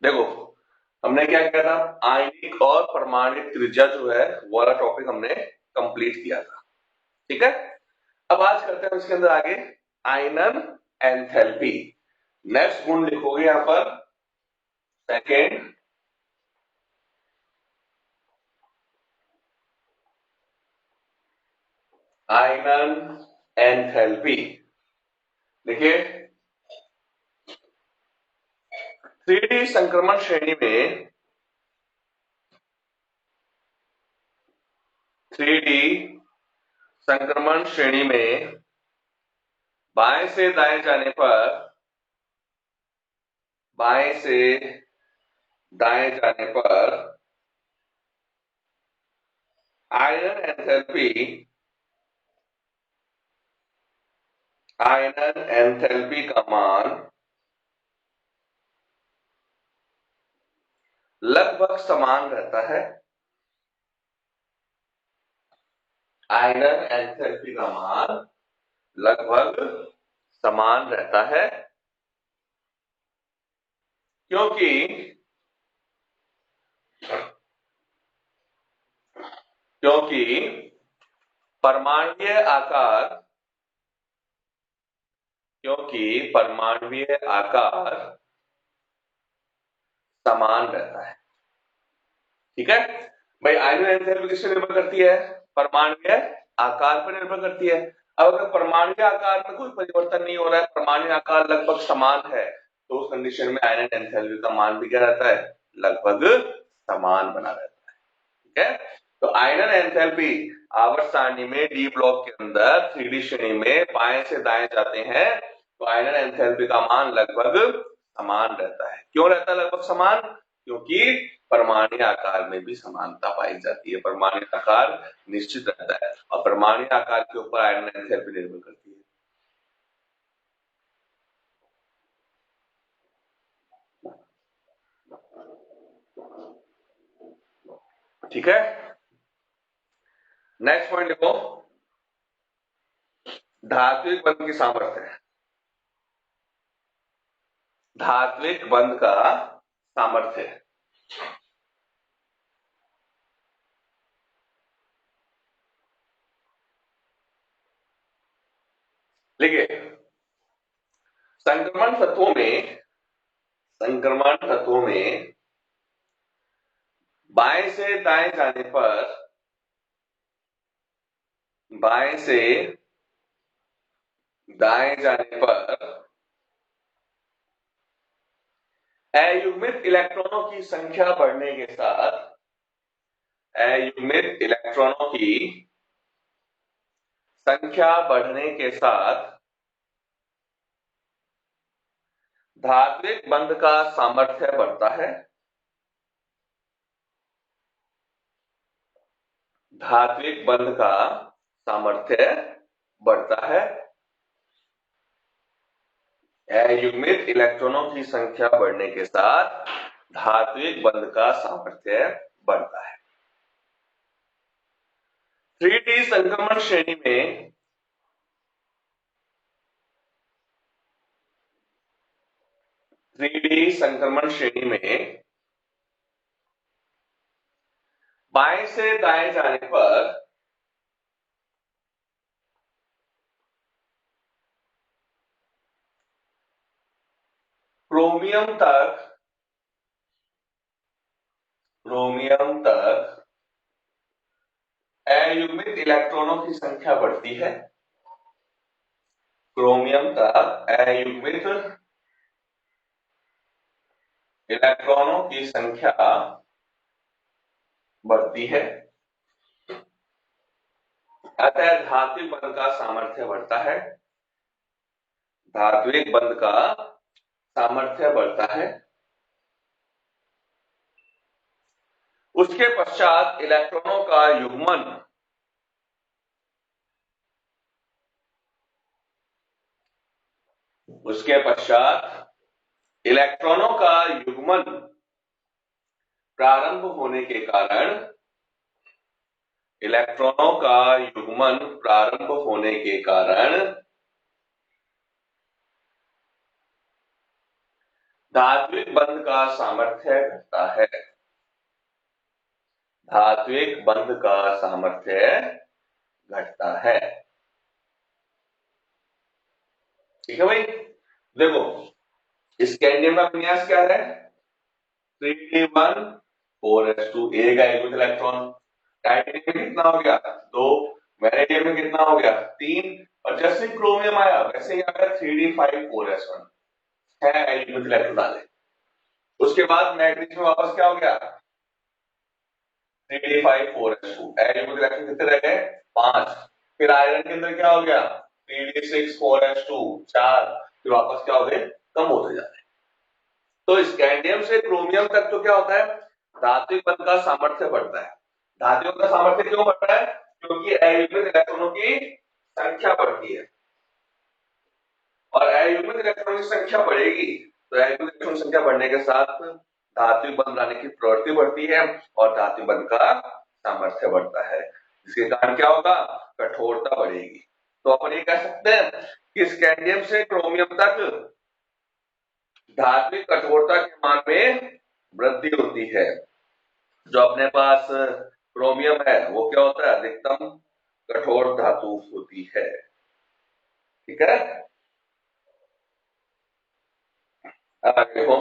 देखो, हमने क्या किया था, आयनिक और परमाणु त्रिज्या जो है वो वाला टॉपिक हमने कंप्लीट किया था। ठीक है, अब आज करते हैं इसके अंदर आगे आयनन एंथैल्पी। नेक्स्ट गुण लिखोगे यहां पर सेकेंड आयनन एंथैल्पी। देखिए, 3D संक्रमण श्रेणी में 3D संक्रमण श्रेणी में बाएं से दाएं जाने पर बाएं से दाएं जाने पर आयनन एंथैल्पी का मान लगभग समान रहता है। आयनन एंथैल्पी का मान लगभग समान रहता है क्योंकि क्योंकि परमाणुीय आकार क्योंकि परमाणुीय आकार समान रहता है। ठीक है भाई, आयनन एंथैल्पी किस पर निर्भर करती है? परमाणुीय आकार पर निर्भर करती है। अब अगर परमाणुीय आकार में कोई परिवर्तन नहीं हो रहा है, परमाणु आकार लगभग समान है, तो उस कंडीशन में आयनन एंथैल्पी का मान भी क्या रहता है? लगभग समान बना रहता है। ठीक है, तो आयनन एंथैल्पी आवर्त सारणी में डी ब्लॉक के अंदर 3D श्रेणी में बाएं से दाएं जाते हैं तो आयनन एंथैल्पी का मान लगभग समान रहता है। क्यों रहता है लगभग समान? क्योंकि परमाणु आकार में भी समानता पाई जाती है। परमाणु आकार निश्चित रहता है और परमाणु आकार के ऊपर आयनन एंथैल्पी निर्भर करती है। ठीक है, नेक्स्ट पॉइंट देखो, धात्विक बंध की सामर्थ्य। धात्विक बंध का सामर्थ्य देखिए, संक्रमण तत्वों में बाएं से दाएं जाने पर बाएं से दाएं जाने पर अयुग्मित इलेक्ट्रॉनों की संख्या बढ़ने के साथ अयुग्मित इलेक्ट्रॉनों की संख्या बढ़ने के साथ धात्विक बंध का सामर्थ्य बढ़ता है। धात्विक बंध का सामर्थ्य बढ़ता है। अयुग्मित इलेक्ट्रॉनों की संख्या बढ़ने के साथ धात्विक बंध का सामर्थ्य बढ़ता है। 3D संक्रमण श्रेणी में 3D संक्रमण श्रेणी में बाएं से दाएं जाने पर क्रोमियम तक अयुग्मित इलेक्ट्रॉनों की संख्या बढ़ती है। क्रोमियम तक अयुग्मित इलेक्ट्रॉनों की संख्या बढ़ती है, अतः धात्विक बंध का सामर्थ्य बढ़ता है। धात्विक बंध का सामर्थ्य बढ़ता है। उसके पश्चात इलेक्ट्रॉनों का युग्मन उसके पश्चात इलेक्ट्रॉनों का युग्मन प्रारंभ होने के कारण इलेक्ट्रॉनों का युग्मन प्रारंभ होने के कारण धात्विक बंध का सामर्थ्य घटता है। धात्विक बंध का सामर्थ्य घटता है। ठीक है भाई। देखो स्कैंडियम का विन्यास क्या है, 3d1 4s2, एक है कुछ इलेक्ट्रॉन। टाइटेनियम में कितना हो गया, 2। वैनेडियम में कितना हो गया, 3। और जैसे क्रोमियम आया वैसे ही आ गया 3d5 4s1, 6 इलेक्ट्रॉन डाले। उसके बाद मैग्नीशियम में वापस क्या हो गया, 3d5 4s2, इलेक्ट्रॉन कितने रह गए, 5। फिर आयरन के अंदर क्या हो गया, 3d6 4s2, 4। फिर वापस क्या हो गए, कम होते जा रहे। तो स्कैंडियम से क्रोमियम तक तो क्या होता है, धात्विक बंध का सामर्थ्य बढ़ता है। धातुओं का सामर्थ्य क्यों बढ़ता है, क्योंकि अयुग्मित इलेक्ट्रॉनों की संख्या बढ़ती है। और अयुग्मित इलेक्ट्रॉनों की संख्या बढ़ेगी तो अयुग्मित इलेक्ट्रॉन की संख्या बढ़ने के साथ धात्विक बंध बनाने की प्रवृत्ति बढ़ती है और धात्विक बंध का सामर्थ्य बढ़ता है। इसके कारण क्या होगा, कठोरता बढ़ेगी। तो अपन ये कह सकते हैं कि स्कैंडियम से क्रोमियम तक धात्विक कठोरता के मान में वृद्धि होती है। जो अपने पास क्रोमियम है वो क्या होता है, अधिकतम कठोर धातु होती है। ठीक है, अब देखो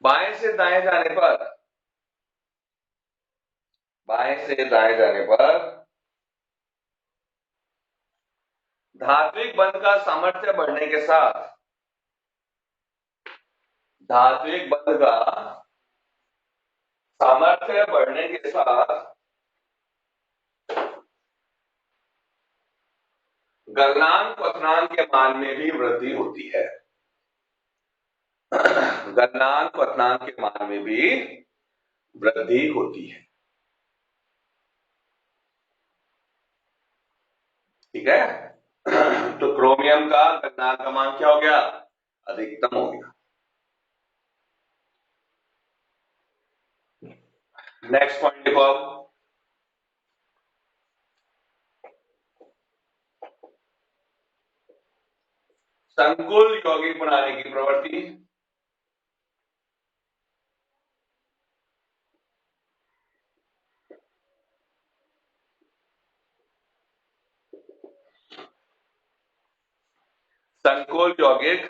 बाएं से दाएं जाने पर, बाएं से दाएं जाने पर धात्विक बंध का सामर्थ्य बढ़ने के साथ, धात्विक बंध का सामर्थ्य बढ़ने के साथ गलनांक क्वथनांक के मान में भी वृद्धि होती है। गलनांक क्वथनांक के मान में भी वृद्धि होती है। ठीक है, तो क्रोमियम का गलनांक का मान क्या हो गया, अधिकतम हो गया। नेक्स्ट पॉइंट देखो अब, संकुल यौगिक बनाने की प्रवृत्ति। संकुल यौगिक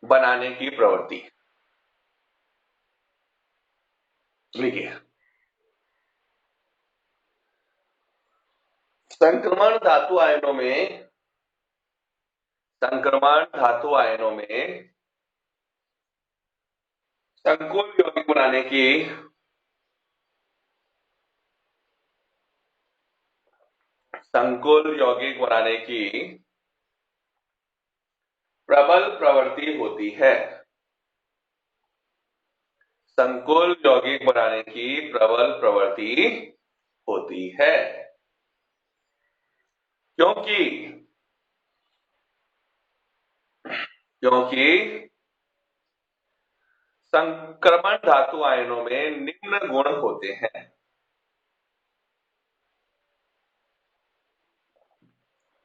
बनाने की प्रवृत्ति लिखिए। संक्रमण धातु आयनों में, संक्रमण धातु आयनों में संकुल यौगिक बनाने की संकुल यौगिक बनाने की प्रबल प्रवृत्ति होती है। संकुल यौगिक बनाने की प्रबल प्रवृत्ति होती है क्योंकि क्योंकि संक्रमण धातु आयनों में निम्न गुण होते हैं।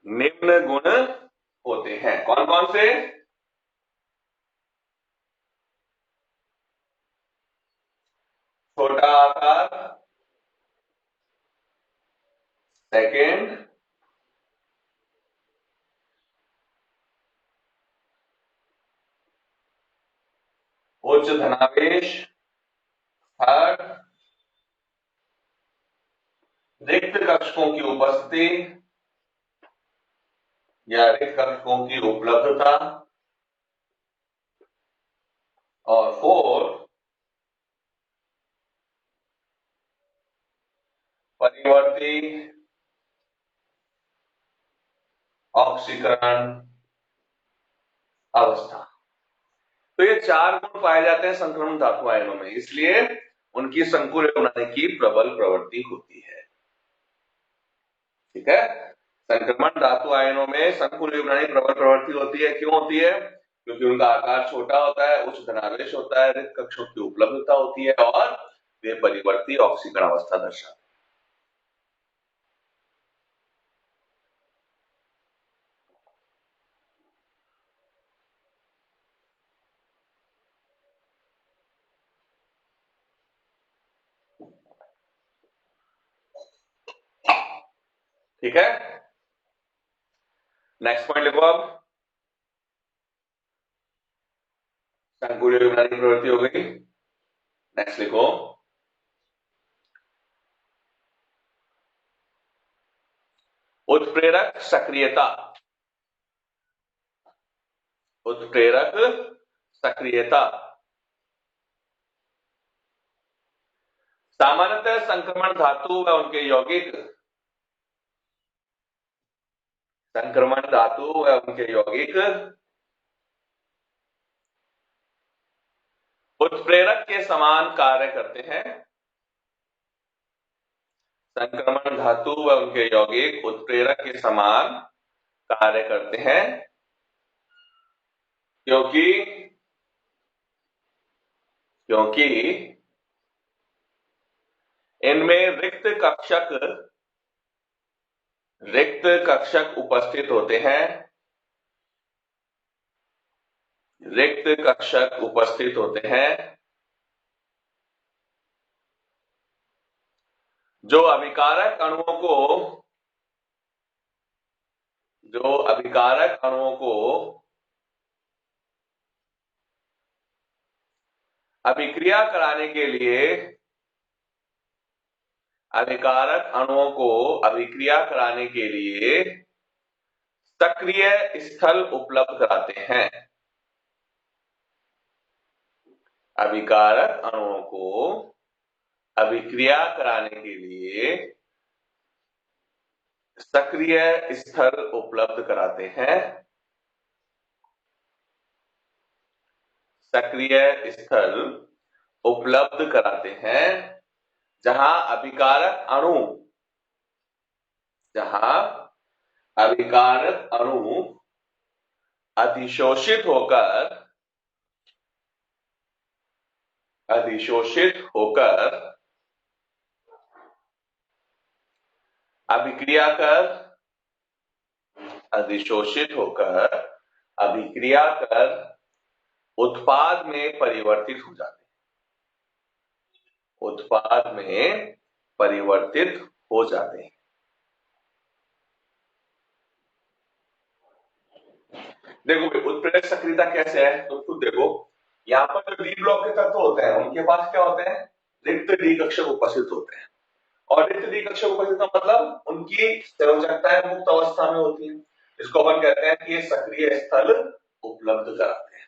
निम्न गुण होते हैं, कौन कौन से, छोटा आकार, सेकेंड, उच्च धनावेश, थर्ड, रिक्त कक्षकों की उपस्थिति या रिक्त कक्षकों की उपलब्धता, और फोर्थ, परिवर्ती ऑक्सीकरण अवस्था। तो ये 4 गुण पाए जाते हैं संक्रमण धातु आयनों में, इसलिए उनकी संकुल बनाने की प्रबल प्रवृत्ति होती है। ठीक है, संक्रमण धातु आयनों में संकुल बनाने की प्रबल प्रवृत्ति होती है। क्यों होती है, क्योंकि उनका आकार छोटा होता है, उच्च धनावेश होता है, रिक्त कक्षों की उपलब्धता होती है और वे परिवर्ती ऑक्सीकरण अवस्था दर्शाते हैं। ठीक है, नेक्स्ट पॉइंट लिखो अब। संकुल की प्रवृत्ति हो गई। नेक्स्ट लिखो, उत्प्रेरक सक्रियता। उत्प्रेरक सक्रियता सामान्यतः संक्रमण धातु व उनके यौगिक, संक्रमण धातु व उनके यौगिक उत्प्रेरक के समान कार्य करते हैं। संक्रमण धातु व उनके यौगिक उत्प्रेरक के समान कार्य करते हैं, क्योंकि क्योंकि इनमें रिक्त कक्षक उपस्थित होते हैं। रिक्त कक्षक उपस्थित होते हैं जो अभिकारक अणुओं को अभिक्रिया कराने के लिए अभिकारक अणुओं को अभिक्रिया कराने के लिए सक्रिय स्थल उपलब्ध कराते हैं। अभिकारक अणुओं को अभिक्रिया कराने के लिए सक्रिय स्थल उपलब्ध कराते हैं। सक्रिय स्थल उपलब्ध कराते हैं जहां अभिकारक अणु अधिशोषित होकर अभिक्रिया कर उत्पाद में परिवर्तित हो जाते हैं। उत्पाद में परिवर्तित हो जाते हैं। देखो भाई, उत्प्रेरक सक्रियता कैसे है तो खुद देखो, यहाँ पर जो डी ब्लॉक के तत्व होते हैं उनके पास क्या होते हैं, रिक्त डी कक्षक उपस्थित होते हैं। और रिक्त डी कक्षक उपस्थित का मतलब उनकी संयोजकताएं मुक्त अवस्था में होती है। इसको अपन कहते हैं कि ये सक्रिय स्थल उपलब्ध कराते हैं।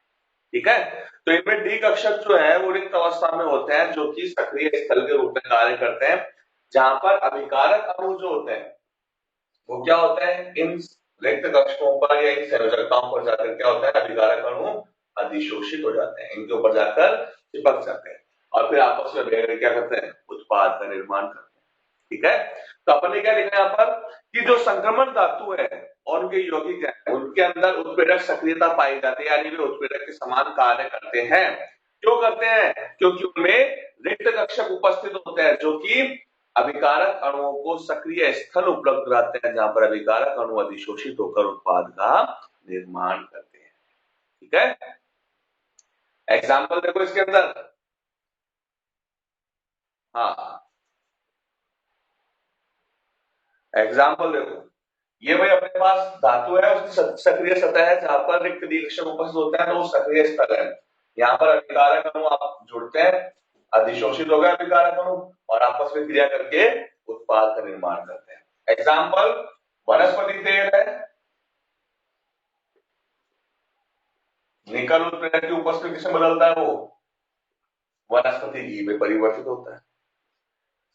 ठीक है, तो इनमें डी कक्षक जो है वो रिक्त अवस्था में होते हैं जो कि सक्रिय स्थल के रूप में कार्य करते हैं, जहां पर अभिकारक अणु जो होते हैं वो क्या होते हैं, इन रिक्त कक्षकों पर या इन संयोजकताओं पर जाकर क्या होता है, अभिकारक अणु अधिशोषित हो जाते हैं, इनके ऊपर जाकर चिपक जाते हैं और फिर आपस में क्या करते हैं, उत्पाद का निर्माण करते हैं। ठीक है, तो अपन ने क्या लिखा यहाँ पर कि जो संक्रमण धातु है और उनके यौगिक है उनके अंदर उत्प्रेरक सक्रियता पाई जाती है, यानी वे उत्प्रेरक के समान कार्य करते हैं। क्यों करते हैं, क्योंकि उनमें रिक्त कक्षक उपस्थित होते हैं जो कि अभिकारक अणुओं को सक्रिय स्थल उपलब्ध कराते हैं, जहां पर अभिकारक अणु अधिशोषित होकर उत्पाद का निर्माण करते हैं। ठीक है, एग्जाम्पल देखो इसके अंदर। हाँ, एग्जाम्पल देखो, ये भाई अपने पास धातु है, उसकी सक्रिय सतह है जहां पर रिक्त डी कक्षक उपस्थित होता है, तो वो सक्रिय स्थल है। यहाँ पर अभिकारक अणु आप जुड़ते हैं, अधिशोषित हो गए अभिकारक अणु और आपस में क्रिया करके उत्पाद का निर्माण करते हैं। एग्जाम्पल, वनस्पति तेल है, निकल उत्प्रेरक की उपस्थिति से बदलता है, वो वनस्पति घी में परिवर्तित होता है।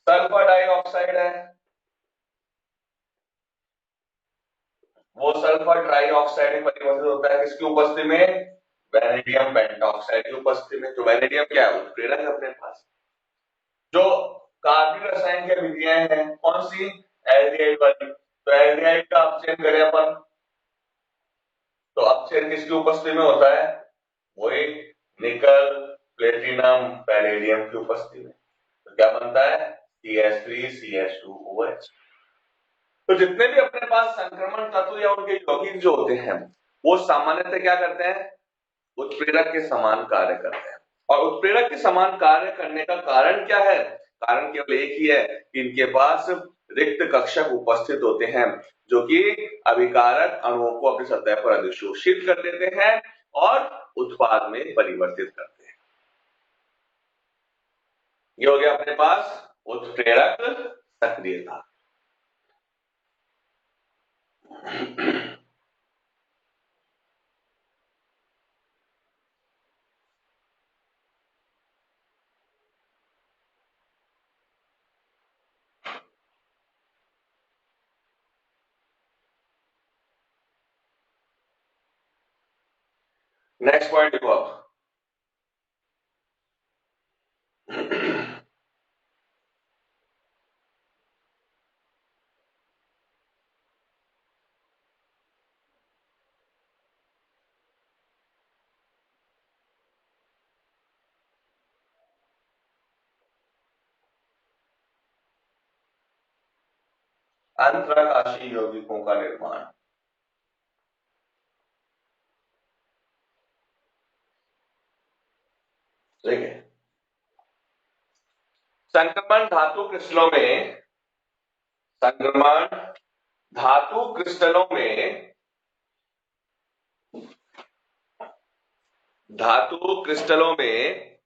सल्फर डाइऑक्साइड है, वो सल्फर ट्राइऑक्साइड में परिवर्तित होता है, किसकी उपस्थिति में, वैनेडियम पेंटॉक्साइड की उपस्थिति में। तो वैनेडियम क्या है, उत्प्रेरक है अपने पास। जो कार्बनिक रसायन की अभिक्रियाएं हैं कौन सी, एल्डिहाइड वाली, तो एल्डिहाइड का अपचयन करें अपन तो अपचयन किसकी उपस्थिति में होता है, वही निकल प्लेटिनम पैलेडियम की उपस्थिति में। तो क्या बनता है, CH3CH2OH। तो जितने भी अपने पास संक्रमण तत्व या उनके यौगिक जो होते हैं वो सामान्यतः क्या करते हैं, उत्प्रेरक के समान कार्य करते हैं। और उत्प्रेरक के समान कार्य करने का कारण क्या है, कारण केवल एक ही है कि इनके पास रिक्त कक्षक उपस्थित होते हैं जो कि अभिकारक अणुओं को अपनी सतह पर अधिशोषित कर देते हैं और उत्पाद में परिवर्तित करते हैं। ये हो गया अपने पास उत्प्रेरक सक्रियता। नेक्स्ट पॉइंट देखो आप। अंतराकाशीय यौगिकों का निर्माण। ठीक है, संक्रमण धातु क्रिस्टलों में, संक्रमण धातु क्रिस्टलों में, धातु क्रिस्टलों में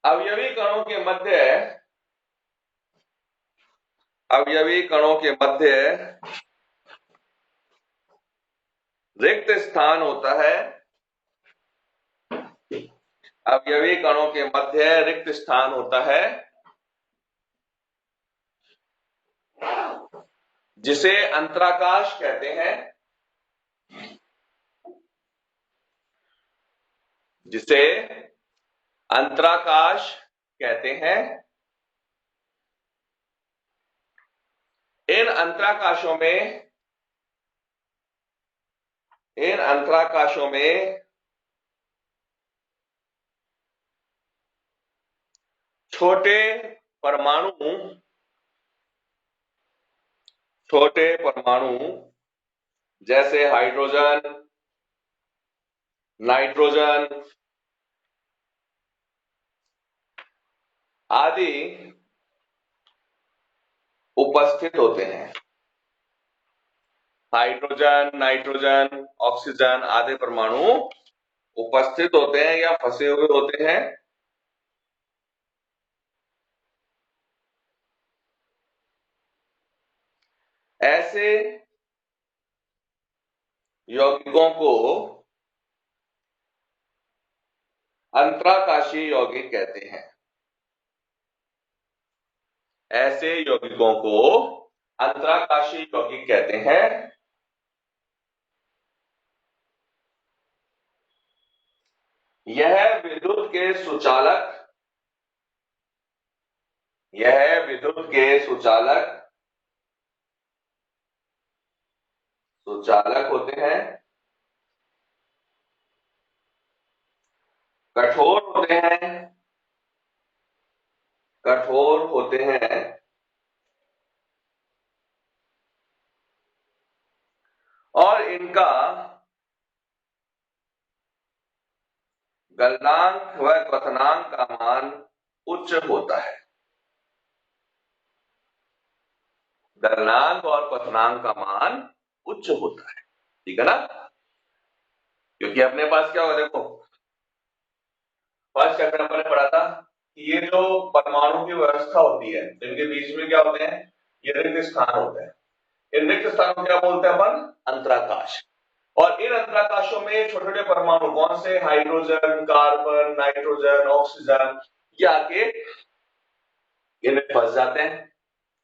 अवयवी कणों के मध्य, अवयवी कणों के मध्य रिक्त स्थान होता है, अवयवी कणों के मध्य रिक्त स्थान होता है जिसे अंतराकाश कहते हैं, जिसे अंतराकाश कहते हैं। इन अंतराकाशों में, इन अंतराकाशों में छोटे परमाणु, छोटे परमाणु जैसे हाइड्रोजन, नाइट्रोजन आदि उपस्थित होते हैं। हाइड्रोजन, नाइट्रोजन, ऑक्सीजन आदि परमाणु उपस्थित होते हैं या फंसे हुए होते हैं। ऐसे यौगिकों को अंतराकाशीय यौगिक कहते हैं। ऐसे यौगिकों को अंतराकाशीय यौगिक कहते हैं। यह विद्युत के सुचालक, यह विद्युत के सुचालक, सुचालक होते हैं, कठोर होते हैं, कठोर होते हैं और इनका गलनांक व क्वथनांक का मान उच्च होता है। गलनांक और क्वथनांक का मान उच्च होता है, ठीक है ना। क्योंकि अपने पास क्या होगा, देखो फर्स्ट चैप्टर में पढ़ा था कि ये जो परमाणु की व्यवस्था होती है इनके बीच में क्या होते हैं, ये रिक्त स्थान होते हैं। इन रिक्त स्थान को क्या बोलते हैं अपन, अंतराकाश। और इन अंतराकाशों में छोटे छोटे परमाणु कौन से, हाइड्रोजन, कार्बन, नाइट्रोजन, ऑक्सीजन, ये आके इनमें फंस जाते हैं,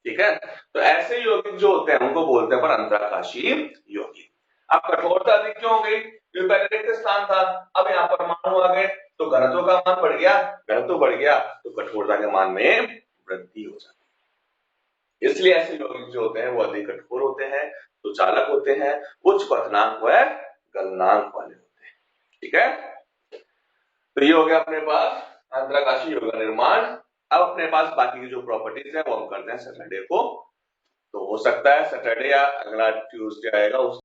ठीक है। तो ऐसे यौगिक जो होते हैं उनको बोलते हैं पर अंतराकाशीय यौगिक। अब कठोरता अधिक क्यों हो गई, क्योंकि पहले रिक्त स्थान था, अब यहाँ परमाणु आ गए तो घनत्व का मान बढ़ गया, घनत्व बढ़ गया तो कठोरता के मान में वृद्धि हो जाती है। इसलिए ऐसे यौगिक जो होते हैं वो अधिक कठोर होते हैं, सुचालक होते हैं, उच्च क्वथनांक व गलनांक वाले होते हैं, ठीक है। तो ये हो गया अपने पास अंतराकाशीय यौगिक का निर्माण। अब अपने पास बाकी की जो प्रॉपर्टीज है वो हम करते हैं सैटरडे को। तो हो सकता है सैटरडे या अगला ट्यूसडे आएगा उस